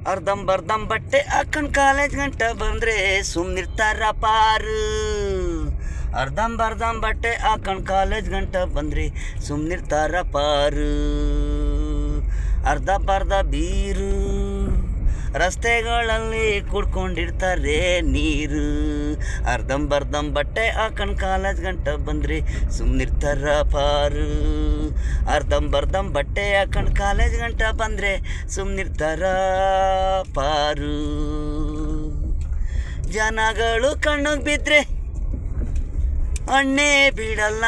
ಅರ್ಧಂಬರ್ಧಂ ಬಟ್ಟೆ ಹಾಕೊಂಡು ಕಾಲೇಜ್ ಗಂಟ ಬಂದರೆ ಸುಮ್ಮನಿರ್ತಾರ ಪಾರು. ಅರ್ಧಂಬರ್ಧಂ ಬಟ್ಟೆ ಹಾಕೊಂಡು ಕಾಲೇಜ್ ಗಂಟ ಬಂದರೆ ಸುಮ್ಮನಿರ್ತಾರ ಪಾರು. ಅರ್ಧಂಬರ್ಧ ಬೀರು ರಸ್ತೆಗಳಲ್ಲಿ ಕುಡ್ಕೊಂಡಿರ್ತಾರೆ ನೀರು. ಅರ್ಧಂಬರ್ಧಂ ಬಟ್ಟೆ ಹಾಕೊಂಡು ಕಾಲೇಜ್ ಗಂಟ ಬಂದರೆ ಸುಮ್ಮನಿರ್ತಾರ ಪಾರು. ಅರ್ಧಂಬರ್ಧಂ ಬಟ್ಟೆ ಹಾಕೊಂಡು ಕಾಲೇಜ್ ಗಂಟ ಬಂದರೆ ಸುಮ್ಮನಿರ್ತಾರ ಪಾರು. ಜನಗಳು ಕಣ್ಣಿಗೆ ಬಿದ್ದರೆ ಹಣ್ಣೇ ಬಿಡಲ್ಲ,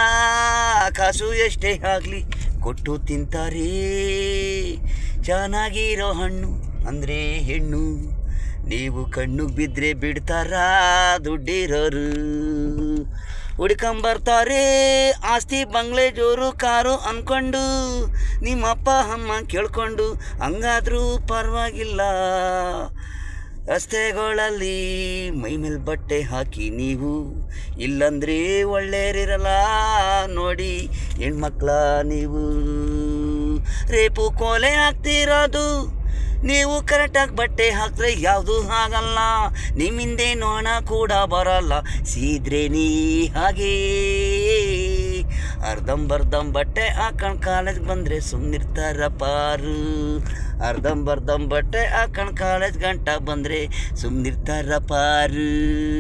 ಕಾಸು ಎಷ್ಟೇ ಆಗಲಿ ಕೊಟ್ಟು ತಿಂತಾರೆ. ಚೆನ್ನಾಗಿರೋ ಹಣ್ಣು ಅಂದರೆ ಹೆಣ್ಣು, ನೀವು ಕಣ್ಣಿಗೆ ಬಿದ್ದರೆ ಬಿಡ್ತಾರ ದುಡ್ಡಿರೋರು. ಹುಡ್ಕೊಂಬರ್ತಾರೆ ಆಸ್ತಿ ಬಂಗ್ಲೆ ಜೋರು ಕಾರು ಅಂದ್ಕೊಂಡು, ನಿಮ್ಮಪ್ಪ ಅಮ್ಮ ಕೇಳ್ಕೊಂಡು, ಹಂಗಾದ್ರೂ ಪರವಾಗಿಲ್ಲ. ರಸ್ತೆಗಳಲ್ಲಿ ಮೈಮೇಲೆ ಬಟ್ಟೆ ಹಾಕಿ ನೀವು ಇಲ್ಲಂದ್ರೆ ಒಳ್ಳೆಯರಿರಲ್ಲ. ನೋಡಿ ಹೆಣ್ಮಕ್ಳ ನೀವು ರೇಪು ಕೊಲೆ ಆಗ್ತಿರೋದು, ನೀವು ಕರೆಕ್ಟಾಗಿ ಬಟ್ಟೆ ಹಾಕಿದ್ರೆ ಯಾವುದೂ ಆಗಲ್ಲ. ನಿಮ್ಮಿಂದೆ ನೋಣ ಕೂಡ ಬರಲ್ಲ, ಸೀದ್ರೆ ನೀ ಹಾಗೇ. ಅರ್ಧಂಬರ್ಧಂ ಬಟ್ಟೆ ಹಾಕೊಂಡು ಕಾಲೇಜ್ ಬಂದರೆ ಸುಮ್ಮನಿರ್ತಾರ ಪಾರು. ಅರ್ಧಂಬರ್ಧಂ ಬಟ್ಟೆ ಹಾಕೊಂಡು ಕಾಲೇಜ್ ಗಂಟ ಬಂದರೆ ಸುಮ್ಮನಿರ್ತಾರ ಪಾರು.